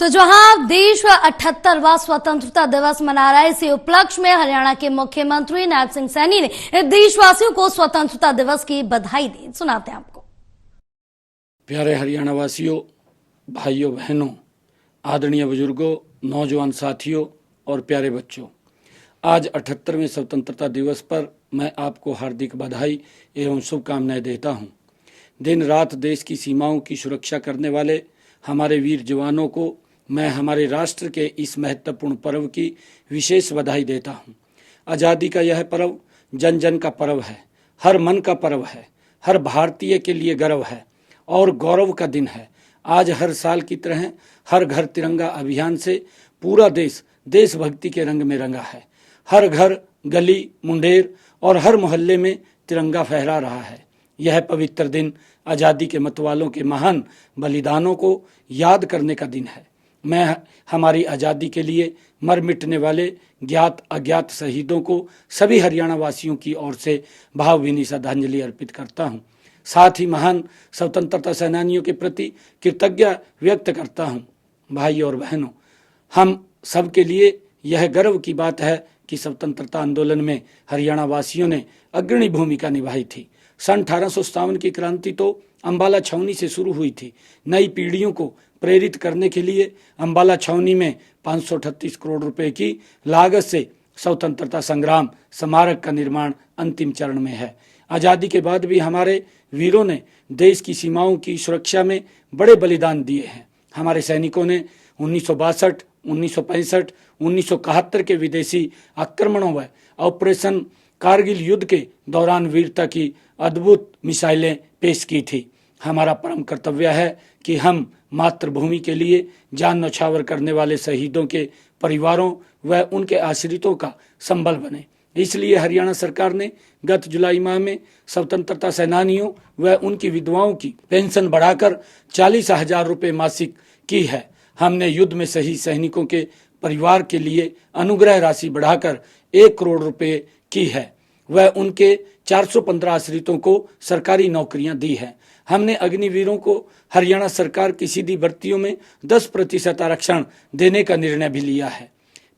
तो जहां देश 78वां स्वतंत्रता दिवस मना रहा है, इसी उपलक्ष्य में हरियाणा के मुख्यमंत्री नायब सिंह सैनी ने देशवासियों को स्वतंत्रता दिवस की बधाई दी। सुनाते हैं आपको। प्यारे हरियाणा वासियों, भाइयों बहनों, आदरणीय बुजुर्गों, नौजवान साथियों और प्यारे बच्चों, आज 78वें स्वतंत्रता दिवस पर मैं आपको हार्दिक बधाई एवं शुभकामनाएं देता हूं। दिन रात देश की सीमाओं की सुरक्षा करने वाले हमारे वीर जवानों को मैं हमारे राष्ट्र के इस महत्वपूर्ण पर्व की विशेष बधाई देता हूं। आज़ादी का यह पर्व जन जन का पर्व है, हर मन का पर्व है, हर भारतीय के लिए गर्व है और गौरव का दिन है। आज हर साल की तरह हर घर तिरंगा अभियान से पूरा देश देशभक्ति के रंग में रंगा है। हर घर, गली, मुंडेर और हर मोहल्ले में तिरंगा फहरा रहा है। यह पवित्र दिन आज़ादी के मतवालों के महान बलिदानों को याद करने का दिन है। मैं हमारी आज़ादी के लिए मर मिटने वाले ज्ञात अज्ञात शहीदों को सभी हरियाणा वासियों की ओर से भावभीनी श्रद्धांजलि अर्पित करता हूं। साथ ही महान स्वतंत्रता सेनानियों के प्रति कृतज्ञता व्यक्त करता हूं। भाई और बहनों, हम सब के लिए यह गर्व की बात है कि स्वतंत्रता आंदोलन में हरियाणा वासियों ने अग्रणी भूमिका निभाई थी। सन 1857 की क्रांति तो अंबाला छावनी से शुरू हुई थी। नई पीढ़ियों को प्रेरित करने के लिए अंबाला छावनी में 538 करोड़ रुपए की लागत से स्वतंत्रता संग्राम स्मारक का निर्माण अंतिम चरण में है। आज़ादी के बाद भी हमारे वीरों ने देश की सीमाओं की सुरक्षा में बड़े बलिदान दिए हैं। हमारे सैनिकों ने 1962, 1965, 1971 के विदेशी आक्रमणों व ऑपरेशन कारगिल युद्ध के दौरान वीरता की अद्भुत मिसाइलें पेश की थी। हमारा परम कर्तव्य है कि हम मातृभूमि के लिए जान न्यौछावर करने वाले शहीदों के परिवारों व उनके आश्रितों का संबल बने। इसलिए हरियाणा सरकार ने गत जुलाई माह में स्वतंत्रता सेनानियों व उनकी विधवाओं की पेंशन बढ़ाकर 40,000 रुपये मासिक की है। हमने युद्ध में शहीद सैनिकों के परिवार के लिए अनुग्रह राशि बढ़ाकर 1 करोड़ रुपये की है व उनके 415 आश्रितों को सरकारी नौकरियां दी है। हमने अग्निवीरों को हरियाणा सरकार की सीधी भर्तियों में 10% आरक्षण देने का निर्णय भी लिया है।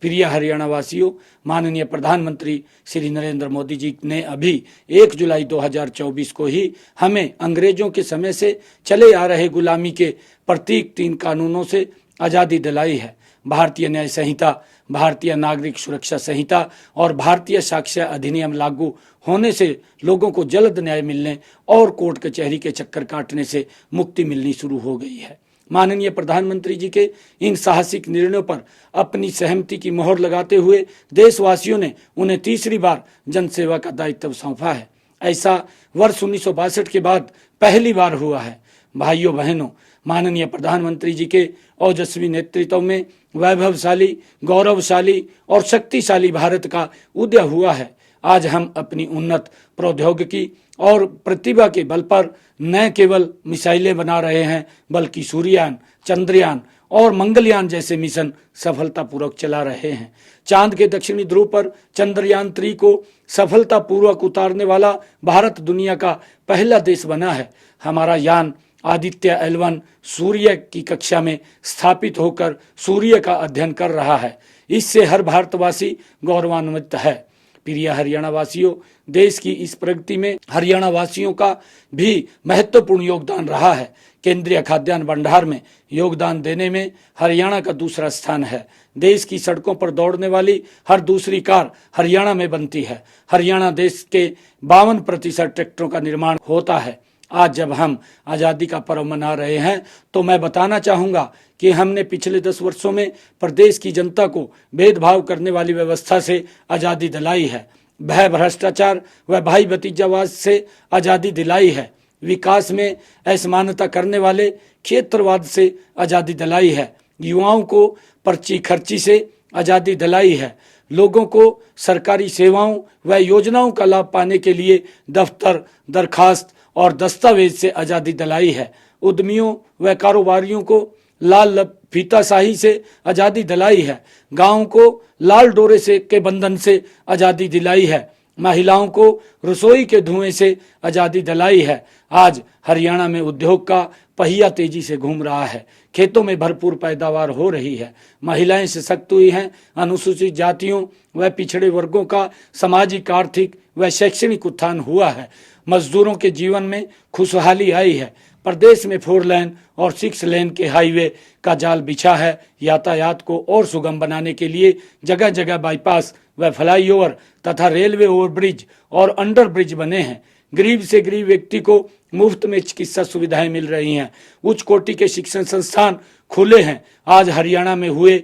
प्रिय हरियाणा वासियों, माननीय प्रधानमंत्री श्री नरेंद्र मोदी जी ने अभी 1 जुलाई 2024 को ही हमें अंग्रेजों के समय से चले आ रहे गुलामी के प्रतीक 3 कानूनों से आज़ादी दिलाई है। भारतीय न्याय संहिता, भारतीय नागरिक सुरक्षा संहिता और भारतीय साक्ष्य अधिनियम लागू होने से लोगों को जल्द न्याय मिलने और कोर्ट कचहरी के चक्कर काटने से मुक्ति मिलनी शुरू हो गई है। माननीय प्रधानमंत्री जी के इन साहसिक निर्णयों पर अपनी सहमति की मोहर लगाते हुए देशवासियों ने उन्हें तीसरी बार जनसेवा का दायित्व सौंपा है। ऐसा वर्ष 1962 के बाद पहली बार हुआ है। भाइयों बहनों, माननीय प्रधानमंत्री जी के ओजस्वी नेतृत्व में वैभवशाली, गौरवशाली और शक्तिशाली भारत का उदय हुआ है। आज हम अपनी उन्नत प्रौद्योगिकी और प्रतिभा के बल पर न केवल मिसाइलें बना रहे हैं, बल्कि सूर्ययान, चंद्रयान और मंगलयान जैसे मिशन सफलतापूर्वक चला रहे हैं। चांद के दक्षिणी ध्रुव पर चंद्रयान 3 को सफलतापूर्वक उतारने वाला भारत दुनिया का पहला देश बना है। हमारा यान आदित्य L1 सूर्य की कक्षा में स्थापित होकर सूर्य का अध्ययन कर रहा है। इससे हर भारतवासी गौरवान्वित है। प्रिय हरियाणा वासियों, देश की इस प्रगति में हरियाणा वासियों का भी महत्वपूर्ण योगदान रहा है। केंद्रीय खाद्यान्न भंडार में योगदान देने में हरियाणा का दूसरा स्थान है। देश की सड़कों पर दौड़ने वाली हर दूसरी कार हरियाणा में बनती है। हरियाणा देश के 52% ट्रैक्टरों का निर्माण होता है। आज जब हम आज़ादी का पर्व मना रहे हैं तो मैं बताना चाहूँगा कि हमने पिछले 10 वर्षों में प्रदेश की जनता को भेदभाव करने वाली व्यवस्था से आज़ादी दिलाई है। भय, भ्रष्टाचार व भाई भतीजावाद से आज़ादी दिलाई है। विकास में असमानता करने वाले क्षेत्रवाद से आज़ादी दिलाई है। युवाओं को पर्ची खर्ची से आज़ादी दिलाई है। लोगों को सरकारी सेवाओं व योजनाओं का लाभ पाने के लिए दफ्तर, दरखास्त और दस्तावेज से आज़ादी दिलाई है। उद्यमियों व कारोबारियों को लाल फीताशाही से आज़ादी दिलाई है। गाँव को लाल डोरे से के बंधन से आज़ादी दिलाई है। महिलाओं को रसोई के धुएं से आज़ादी दिलाई है। आज हरियाणा में उद्योग का पहिया तेजी से घूम रहा है। खेतों में भरपूर पैदावार हो रही है। महिलाएं सशक्त हुई हैं। अनुसूचित जातियों व पिछड़े वर्गों का सामाजिक, आर्थिक व शैक्षणिक उत्थान हुआ है। मजदूरों के जीवन में खुशहाली आई है। प्रदेश में 4 लेन और 6 लेन के हाईवे का जाल बिछा है। यातायात को और सुगम बनाने के लिए जगह जगह बाईपास व फ्लाईओवर तथा रेलवे ओवरब्रिज और अंडर ब्रिज बने हैं। गरीब से गरीब व्यक्ति को मुफ्त में चिकित्सा सुविधाएं मिल रही हैं। उच्च कोटि के शिक्षण संस्थान खुले हैं। आज हरियाणा में हुए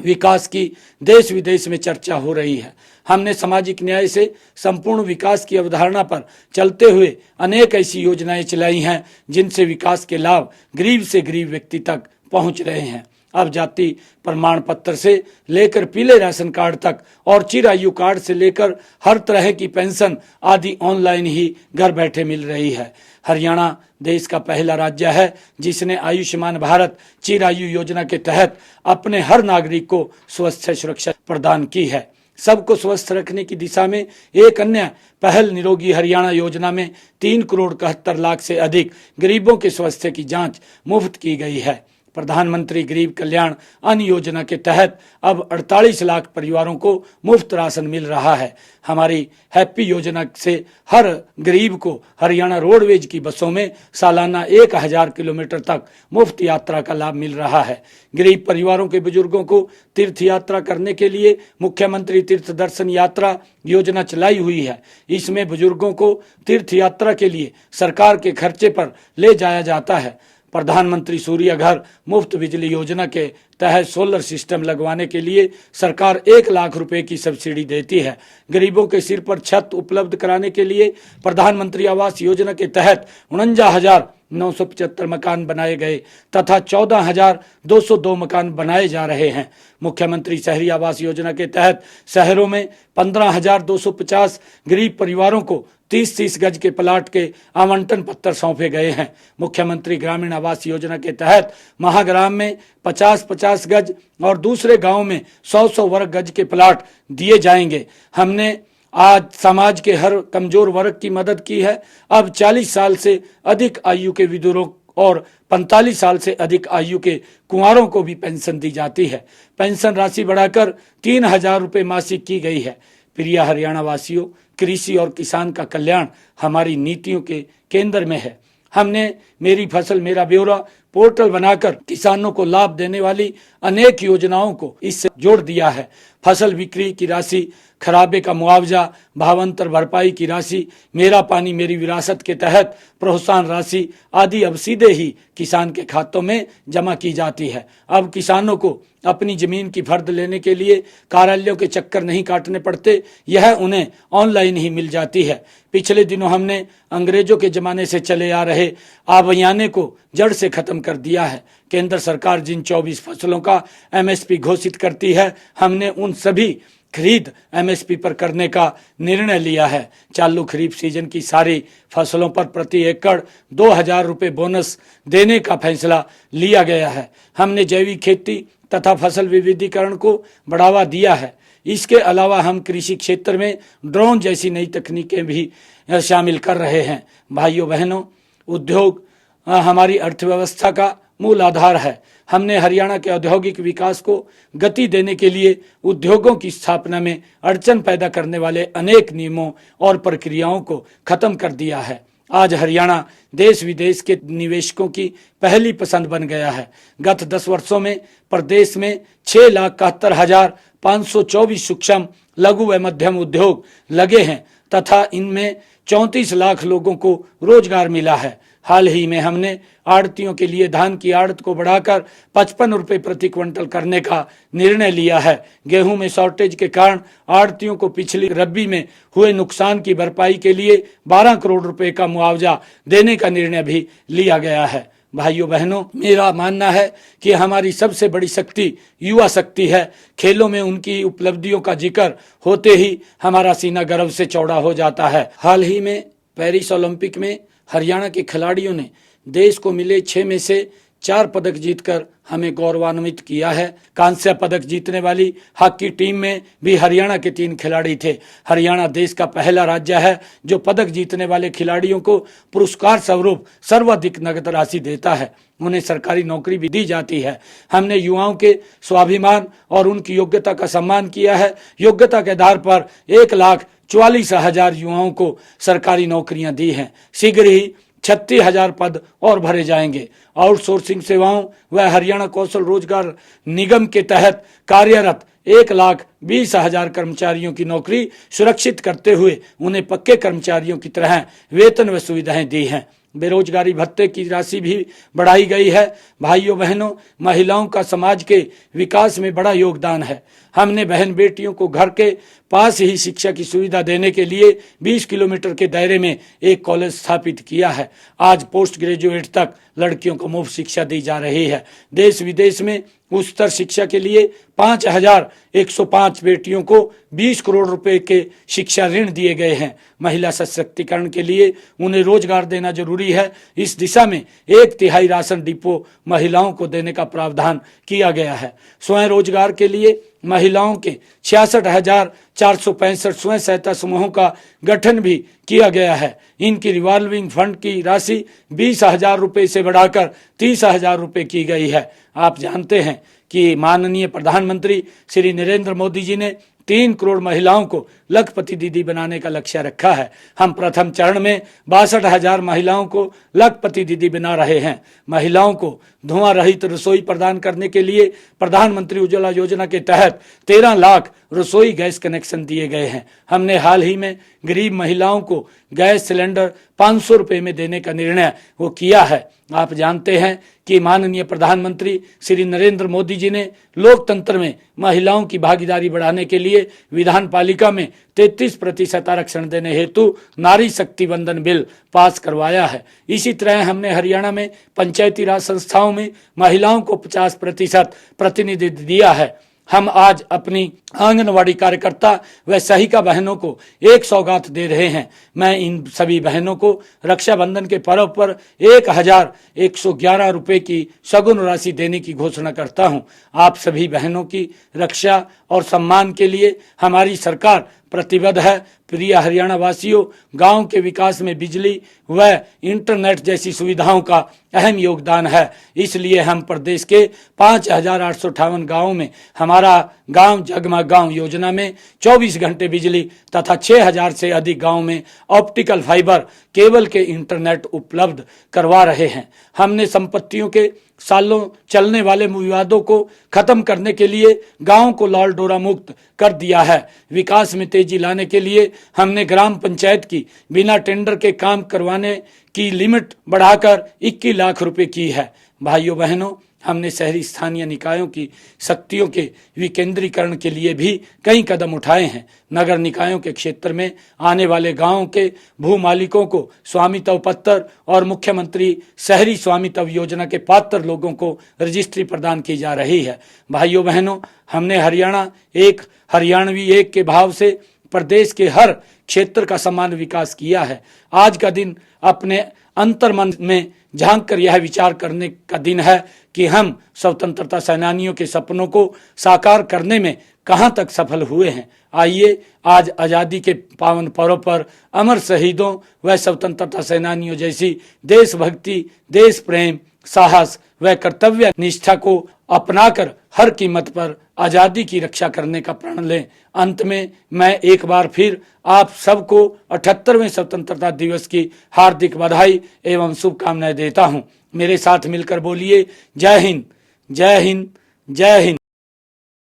विकास की देश विदेश में चर्चा हो रही है। हमने सामाजिक न्याय से संपूर्ण विकास की अवधारणा पर चलते हुए अनेक ऐसी योजनाएं चलाई हैं जिनसे विकास के लाभ गरीब से गरीब व्यक्ति तक पहुंच रहे हैं। अब जाति प्रमाण पत्र से लेकर पीले राशन कार्ड तक और चिरायु कार्ड से लेकर हर तरह की पेंशन आदि ऑनलाइन ही घर बैठे मिल रही है। हरियाणा देश का पहला राज्य है जिसने आयुष्मान भारत चिरायु योजना के तहत अपने हर नागरिक को स्वास्थ्य सुरक्षा प्रदान की है। सबको स्वस्थ रखने की दिशा में एक अन्य पहल निरोगी हरियाणा योजना में 3 करोड़ 71 लाख से अधिक गरीबों के स्वास्थ्य की जांच मुफ्त की गई है। प्रधानमंत्री गरीब कल्याण अन्न योजना के तहत अब 48 लाख परिवारों को मुफ्त राशन मिल रहा है। हमारी हैप्पी योजना से हर गरीब को हरियाणा रोडवेज की बसों में सालाना 1000 किलोमीटर तक मुफ्त यात्रा का लाभ मिल रहा है। गरीब परिवारों के बुजुर्गों को तीर्थ यात्रा करने के लिए मुख्यमंत्री तीर्थ दर्शन यात्रा योजना चलाई हुई है। इसमें बुजुर्गों को तीर्थ यात्रा के लिए सरकार के खर्चे पर ले जाया जाता है। प्रधानमंत्री सूर्य घर मुफ्त बिजली योजना के तहत सोलर सिस्टम लगवाने के लिए सरकार 1 लाख रुपए की सब्सिडी देती है। गरीबों के सिर पर छत उपलब्ध कराने के लिए प्रधानमंत्री आवास योजना के तहत 49,975 मकान बनाए गए तथा 14,202 मकान बनाए जा रहे हैं। मुख्यमंत्री शहरी आवास योजना के तहत शहरों में 15,250 गरीब परिवारों को 30-30 गज के प्लाट के आवंटन पत्र सौंपे गए हैं। मुख्यमंत्री ग्रामीण आवास योजना के तहत महाग्राम में 50-50 गज और दूसरे गांव में 100-100 वर्ग गज के प्लाट दिए जाएंगे। हमने आज समाज के हर कमजोर वर्ग की मदद की है। अब 40 साल से अधिक आयु के विधुरों और 45 साल से अधिक आयु के कुंवारों को भी पेंशन दी जाती है। पेंशन राशि बढ़ाकर 3,000 रुपये मासिक की गई है। प्रिय हरियाणा वासियों, कृषि और किसान का कल्याण हमारी नीतियों के केंद्र में है। हमने मेरी फसल मेरा ब्यौरा पोर्टल बनाकर किसानों को लाभ देने वाली अनेक योजनाओं को इससे जोड़ दिया है। फसल बिक्री की राशि, खराबे का मुआवजा, भावांतर भरपाई की राशि, मेरा पानी मेरी विरासत के तहत प्रोत्साहन राशि आदि अब सीधे ही किसान के खातों में जमा की जाती है। अब किसानों को अपनी जमीन की फर्द लेने के लिए कार्यालयों के चक्कर नहीं काटने पड़ते, यह उन्हें ऑनलाइन ही मिल जाती है। पिछले दिनों हमने अंग्रेजों के जमाने से चले आ रहे आबयाने को जड़ से खत्म कर दिया है। केंद्र सरकार जिन 24 फसलों का MSP घोषित करती है, हमने उन सभी खरीद MSP पर करने का निर्णय लिया है। चालू खरीफ सीजन की सारी फसलों पर प्रति एकड़ 2,000 रुपये बोनस देने का फैसला लिया गया है। हमने जैविक खेती तथा फसल विविधीकरण को बढ़ावा दिया है। इसके अलावा हम कृषि क्षेत्र में ड्रोन जैसी नई तकनीकें भी शामिल कर रहे हैं। भाइयों बहनों, उद्योग हमारी अर्थव्यवस्था का मूल आधार है। हमने हरियाणा के औद्योगिक विकास को गति देने के लिए उद्योगों की स्थापना में अड़चन पैदा करने वाले अनेक नियमों और प्रक्रियाओं को खत्म कर दिया है। आज हरियाणा देश विदेश के निवेशकों की पहली पसंद बन गया है। गत 10 वर्षों में प्रदेश में 6,71,524 सूक्ष्म, लघु व मध्यम उद्योग लगे हैं तथा इनमें 34 लाख लोगों को रोजगार मिला है। हाल ही में हमने आड़तियों के लिए धान की आड़त को बढ़ाकर 55 रुपये प्रति क्विंटल करने का निर्णय लिया है। गेहूं में शॉर्टेज के कारण आड़तियों को पिछली रबी में हुए नुकसान की भरपाई के लिए 12 करोड़ रुपए का मुआवजा देने का निर्णय भी लिया गया है। भाइयों बहनों, मेरा मानना है कि हमारी सबसे बड़ी शक्ति युवा शक्ति है। खेलों में उनकी उपलब्धियों का जिक्र होते ही हमारा सीना गर्व से चौड़ा हो जाता है। हाल ही में पेरिस ओलंपिक में हरियाणा के खिलाड़ियों ने देश को मिले 6 में से 4 पदक जीतकर हमें गौरवान्वित किया है। कांस्य पदक जीतने वाली हॉकी टीम में भी हरियाणा के 3 खिलाड़ी थे। हरियाणा देश का पहला राज्य है जो पदक जीतने वाले खिलाड़ियों को पुरस्कार स्वरूप सर्वाधिक नगद राशि देता है। उन्हें सरकारी नौकरी भी दी जाती है। हमने युवाओं के स्वाभिमान और उनकी योग्यता का सम्मान किया है। योग्यता के आधार पर 1,44,000 युवाओं को सरकारी नौकरियां दी हैं। शीघ्र ही 36,000 पद और भरे जाएंगे। आउटसोर्सिंग सेवाओं व हरियाणा कौशल रोजगार निगम के तहत कार्यरत 1,20,000 कर्मचारियों की नौकरी सुरक्षित करते हुए उन्हें पक्के कर्मचारियों की तरह वेतन व सुविधाएं दी हैं। बेरोजगारी भत्ते की राशि भी बढ़ाई गई है। भाइयों बहनों, महिलाओं का समाज के विकास में बड़ा योगदान है। हमने बहन बेटियों को घर के पास ही शिक्षा की सुविधा देने के लिए 20 किलोमीटर के दायरे में एक कॉलेज स्थापित किया है। आज पोस्ट ग्रेजुएट तक लड़कियों को मुफ्त शिक्षा दी जा रही है। देश विदेश में उच्चतर शिक्षा के लिए 5,105 बेटियों को 20 करोड़ रुपए के शिक्षा ऋण दिए गए हैं। महिला सशक्तिकरण के लिए उन्हें रोजगार देना जरूरी है। इस दिशा में 1/3 राशन डिपो महिलाओं को देने का प्रावधान किया गया है। स्वयं रोजगार के लिए महिलाओं के 66,465 स्वयं सहायता समूहों का गठन भी किया गया है। इनकी रिवॉल्विंग फंड की राशि 20,000 रुपए से बढ़ाकर 30,000 रुपए की गई है। आप जानते हैं कि माननीय प्रधानमंत्री श्री नरेंद्र मोदी जी ने 3 करोड़ महिलाओं को लखपति दीदी बनाने का लक्ष्य रखा है। हम प्रथम चरण में 62,000 महिलाओं को लखपति दीदी बना रहे हैं। महिलाओं को धुआं रहित रसोई प्रदान करने के लिए प्रधानमंत्री उज्ज्वला योजना के तहत 13 लाख रसोई गैस कनेक्शन दिए गए हैं। हमने हाल ही में गरीब महिलाओं को गैस सिलेंडर 500 रुपए में देने का निर्णय वो किया है। आप जानते हैं कि माननीय प्रधानमंत्री श्री नरेंद्र मोदी जी ने लोकतंत्र में महिलाओं की भागीदारी बढ़ाने के लिए विधान पालिका में 33% आरक्षण देने हेतु नारी शक्ति वंदन बिल पास करवाया है। इसी तरह हमने हरियाणा में पंचायती राज संस्थाओं में महिलाओं को 50% प्रतिनिधित्व दिया है। हम आज अपनी आंगनवाड़ी कार्यकर्ता व सहायिका बहनों को एक सौगात दे रहे हैं। मैं इन सभी बहनों को रक्षाबंधन के पर्व पर 1,111 रुपए की सगुन राशि देने की घोषणा करता हूं। आप सभी बहनों की रक्षा और सम्मान के लिए हमारी सरकार प्रतिबद्ध है। प्रिय हरियाणा वासियों, गांव के विकास में बिजली व इंटरनेट जैसी सुविधाओं का अहम योगदान है। इसलिए हम प्रदेश के 5,858 गांवों में हमारा गांव जगमग गांव योजना में 24 घंटे बिजली तथा 6,000 से अधिक गांव में ऑप्टिकल फाइबर केबल के इंटरनेट उपलब्ध करवा रहे हैं। हमने संपत्तियों के सालों चलने वाले विवादों को खत्म करने के लिए गांव को लाल डोरा मुक्त कर दिया है। विकास में तेजी लाने के लिए हमने ग्राम पंचायत की बिना टेंडर के काम करवाने की लिमिट बढ़ाकर 21 लाख रुपए की है। भाइयों बहनों, हमने शहरी स्थानीय निकायों की शक्तियों के विकेंद्रीकरण के लिए भी कई कदम उठाए हैं। नगर निकायों के क्षेत्र में आने वाले गांवों के भू मालिकों को स्वामित्व पत्र और मुख्यमंत्री शहरी स्वामित्व योजना के पात्र लोगों को रजिस्ट्री प्रदान की जा रही है। भाइयों बहनों, हमने हरियाणवी एक के भाव से प्रदेश के हर क्षेत्र का समान विकास किया है। आज का दिन अपने अंतर्मन में झांक कर यह विचार करने का दिन है कि हम स्वतंत्रता सेनानियों के सपनों को साकार करने में कहां तक सफल हुए हैं। आइए आज आज़ादी के पावन पर्व पर अमर शहीदों व स्वतंत्रता सेनानियों जैसी देशभक्ति, देश प्रेम, साहस व कर्तव्य निष्ठा को अपनाकर हर कीमत पर आज़ादी की रक्षा करने का प्रण लें। अंत में मैं एक बार फिर आप सबको 78वें स्वतंत्रता दिवस की हार्दिक बधाई एवं शुभकामनाएं देता हूं। मेरे साथ मिलकर बोलिए जय हिंद, जय हिंद, जय हिंद।